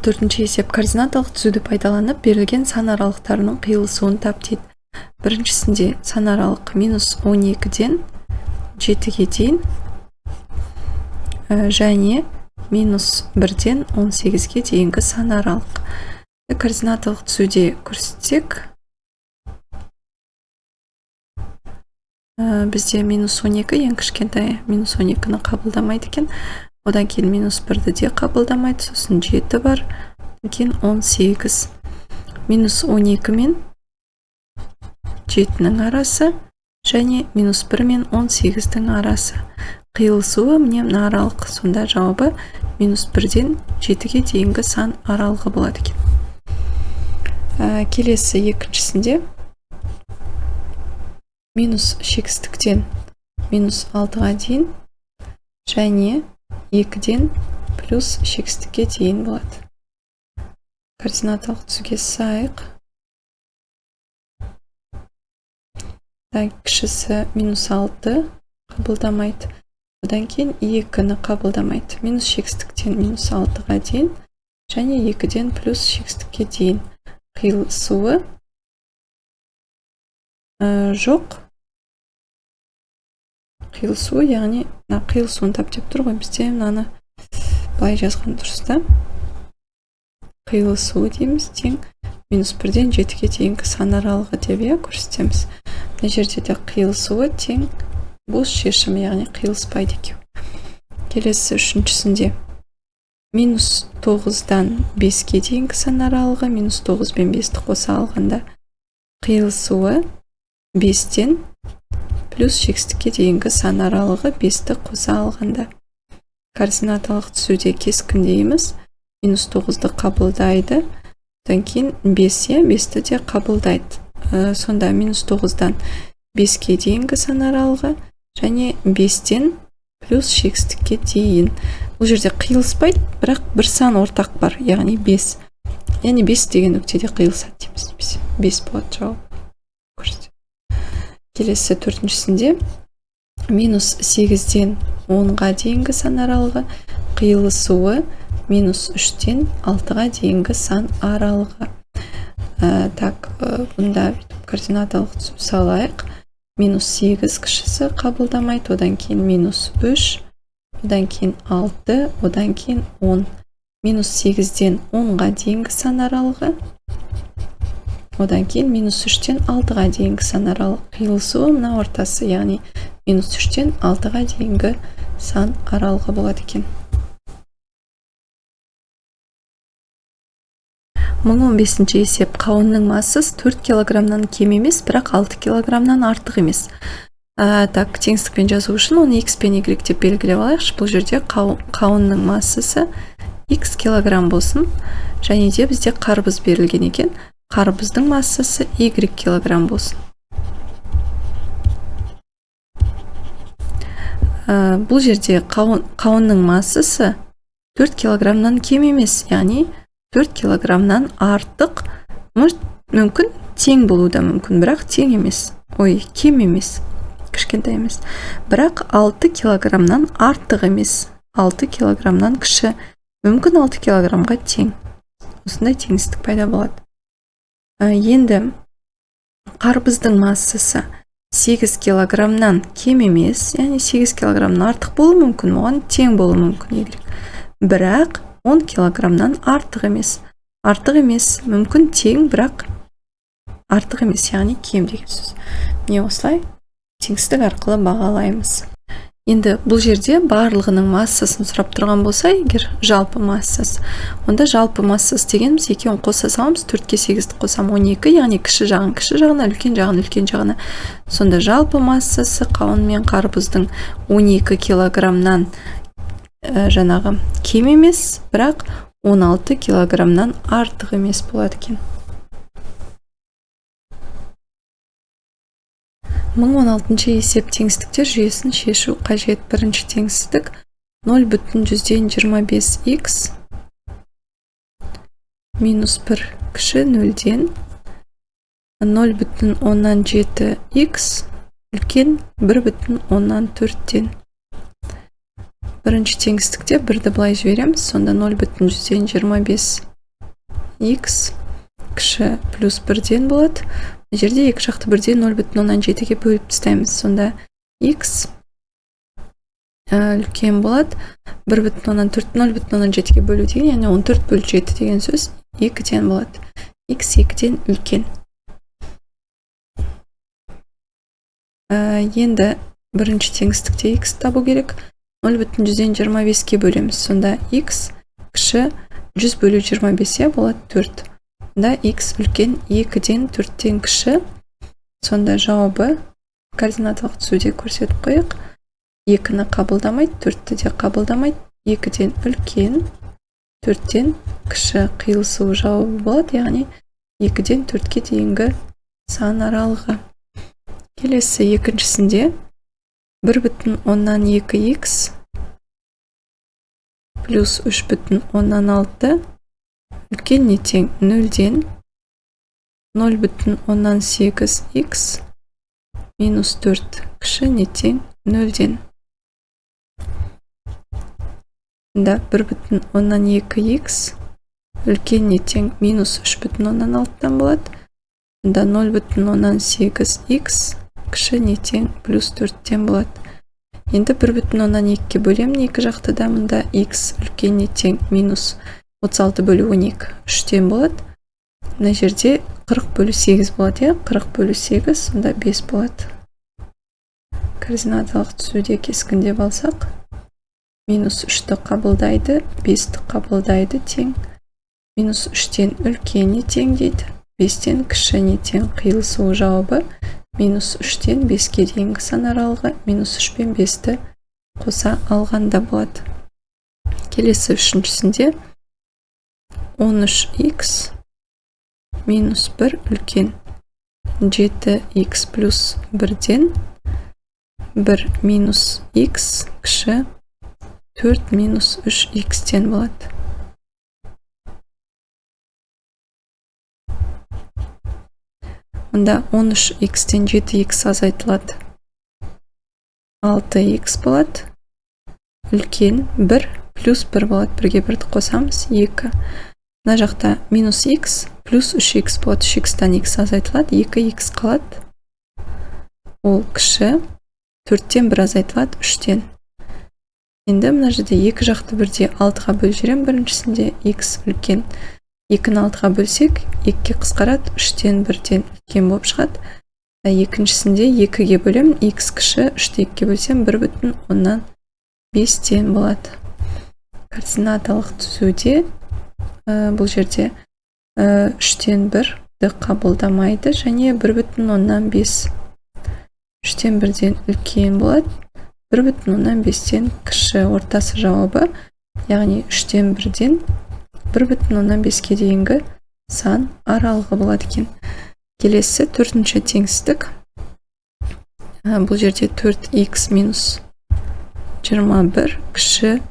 14-ші есеп координаталық түзуді пайдаланып берілген сан аралықтарының қиылысуын тап дейді. Біріншісінде сан аралық минус 12-ден 7-ге дейін және минус 1-ден 18-ге дейінгі сан аралық. Координаталық түзуде көрсетсек, бізде минус 12 ең кішкентай минус 12-ні қабылдамайды екен. Одан кейін минус 1-ді де қабылдамайды, сосын 7 бар, кейін 18. Минус 12 мен 7-нің арасы және минус 1 мен 18-дің арасы. Қиылысуы міне мына аралық, сонда жауабы минус 1-ден 7-ге дейінгі сан аралығы болады екен. Келесі екіншісінде минус шексіздіктен минус 6-ға дейін және 2-ден плюс шексіздікке дейін болады. Координаталық түзуге сайық. Кішісі минус 6 қабылдамайды. Одан кейін 2-ні қабылдамайды. Минус шексіздіктен минус 6-ға дейін және 2-ден плюс шексіздікке дейін. Қиылысуы жоқ. Қиылысуы, яғни қиылысуын тап деп тұр ғой, бізде мынаны былай жазған дұрыста. Қиылысуы дейміз тең минус 1-ден 7-ге дейінгі сан аралығы деп көрсетеміз. Мына жерде де қиылысуы тең бос шешім, яғни қиылыспайды екен. Келесі үшіншісінде минус 9-дан 5-ге дейінгі сан аралығы, минус 9 пен 5-ті қоса алғанда қиылысуы 5-тен плюс шексіздікке дейінгі сан аралығы 5-ті қоса алғанда. Координаталық түзуде кескіндейміз. Минус 9-ды қабылдайды. Одан кейін 5-ті де қабылдайды. Сонда минус 9-дан 5-ке дейінгі сан аралығы және 5-тен плюс шексіздікке дейін. Бұл жерде қиылыспайды, бірақ бір сан ортақ бар, яғни 5. Яғни 5 деген нүктеде қиылысады дейміз. 5 болады жауап. Келесі төртіншісінде минус 8-ден 10-ға дейінгі сан аралығы, қиылысуы минус 3-ден 6-ға дейінгі сан аралығы. Бұнда координаталық түзу салайық. Минус 8 кішісі қабылдамайды, одан кейін минус 3, одан кейін 6, одан кейін 10. Минус 8-ден 10-ға дейінгі сан аралығы, одан кейін минус 3-тен 6-ға дейінгі сан аралық. Қиылысуы мына ортасы, яғни минус 3-тен 6-ға дейінгі сан аралығы болады екен. 1015-ші есеп қауынның массасы 4 килограммнан кем емес, бірақ 6 килограммнан артық емес. Теңсіздікпен жазу үшін оны x пен y деп белгілеп алайықшы. Бұл жерде қауынның массасы x килограмм болсын, және де бізде қарбыз берілген екен. Қарбыздың массасы y килограмм болсын. Бұл жерде қауынның массасы 4 килограммнан кем емес, яғни 4 килограммнан артық, мүмкін тең болуы да мүмкін, бірақ тең емес. Кем емес, кішкентай емес. Бірақ 6 килограммнан артық емес, 6 килограммнан кіші, мүмкін 6 килограммға тең. Осындай теңсіздік пайда болады. Енді қарбыздың массасы 8 килограммнан кем емес, яғни 8 килограммнан артық болуы мүмкін, оған тең болуы мүмкін. Бірақ 10 килограммнан артық емес. Артық емес, мүмкін тең, бірақ артық емес, яғни кем деген сөз. Не осылай теңсіздік арқылы бағалаймыз. Енді бұл жерде барлығының массасын сұрап тұрған болса, егер жалпы массасы, онда жалпы массасы дегеніміз екеуін қоса саламыз, 4-ке 8-ді қосам 12, яғни кіші жағына, үлкен жағына. Сонда жалпы массасы қауын мен қарбыздың 12 килограммнан жаңағы кем емес, бірақ 16 килограммнан артық емес болады екен. 1016-ші есеп теңсіздіктер жүйесін шешу қажет. Бірінші теңсіздік 0,125x минус 1 кіші 0-ден 0,17x үлкен 1,14-ден. Бірінші теңсіздікте 1-ді былай жібереміз, сонда 0,125 x кіші плюс 1-ден болады. Бұл жерде екі жақты 1-ден 0,7-ге бөліп тастаймыз. Сонда x үлкен болады. 1,4 0,7-ге бөлу деген, яғни 14/7 деген сөз 2-ден болады. x 2-ден үлкен. Енді бірінші теңістікте x табу керек. 0,125-ге бөлеміз. Сонда x кіші 100/25 болады 4. Сонда x үлкен 2-ден 4-тен кіші. Сонда жауабы координаталық түсуде көрсетіп қойық. 2-ні қабылдамайды, 4-ті де қабылдамайды. 2-ден үлкен, 4-тен кіші қиылысуы жауабы болады. Яғни 2-ден 4-ке дейінгі сан аралығы. Келесі екіншісінде 1,2x плюс 3,6 үлкен не тең 0-ден 0,8x минус 4 кіші не тең 0-ден. 1,2x үлкен не тең минус 3,6-дан болады. 0,8x кіші не тең плюс 4-тен болады. Енді 1,2-ге бөлемін екі жақты да. Мұнда x үлкен не тең минус 36/12 3-тен болады. Мына жерде 40/8 болады. 40/8 сонда 5 болады. Координаталық түсуде кескіндеп алсақ, минус 3-ті қабылдайды, 5-ті қабылдайды тең. Минус 3-тен үлкен не тең дейді. 5-тен кіші не тең қиылысуы жауабы минус 3-тен 5-ке дейінгі сан аралығы. Минус 3 пен 5-ті қоса алғанда болады. Келесі үшіншісінде 13x минус 1 үлкен 7x плюс 1-ден 1 минус x кіші 4 минус 3x-тен болады. Мұнда 13x-тен 7x азайтылады. 6x болады. Үлкен 1 плюс 1 болады. Бірге бірді қосамыз 2. Мына жақта минус x плюс 3x болады. 3x-тан x азайтылады. 2x қалады. Ол кіші 4-тен 1 азайтылады 3-тен. Енді мына жерде екі жақты бірде 6-ға бөліп жіберем. Біріншісінде x үлкен 2-ні 6-ға бөлсек 2-ге қысқарады. 3-тен 1-тен үлкен болып шығады. Екіншісінде 2-ге бөлем, x кіші 3-ті 2-ге бөлсем 1,5-тен болады. Координаталық түзуде бұл жерде 3-тен 1-ді қабылдамайды және 1,5. 3-тен 1-ден үлкен болады. 1,5-тен кіші ортасы жауабы, яғни 3-тен 1-ден 1,5-ке дейінгі сан аралығы болады екен. Келесі төртінші теңістік. Бұл жерде 4x минус 21 кіші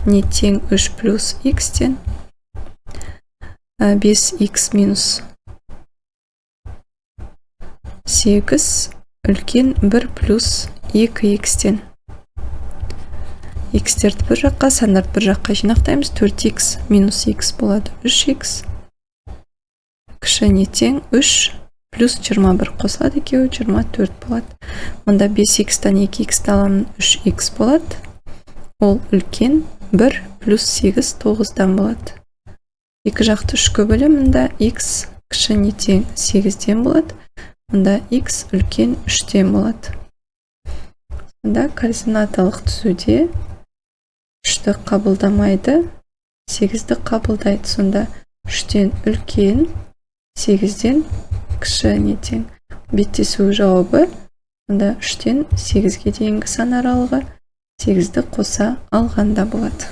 не тең 3 плюс x-тен. 5x минус 8 үлкен 1 плюс 2x-тен. X-терді бір жаққа, сандарды бір жаққа жинақтаймыз. 4x минус x болады 3x. Кіші не тең 3 плюс 21 қосылады екеуі 24 болады. Онда 5x-тан 2x-ті аламын 3x болады. Ол үлкен 1 плюс 8 9-дан болады. Екі жақты 3-ке бөлем, мұнда x кіші не тең 8-ден болады. Мұнда x үлкен 3-ден болады. Мұнда координаталық түзуде 3-ті қабылдамайды, 8-ді қабылдайды. Сонда 3-тен үлкен 8-ден кіші не тең. Беттесуі жауабы, мұнда 3-тен 8-ге дейінгі сан аралығы 8-ді қоса алғанда болады.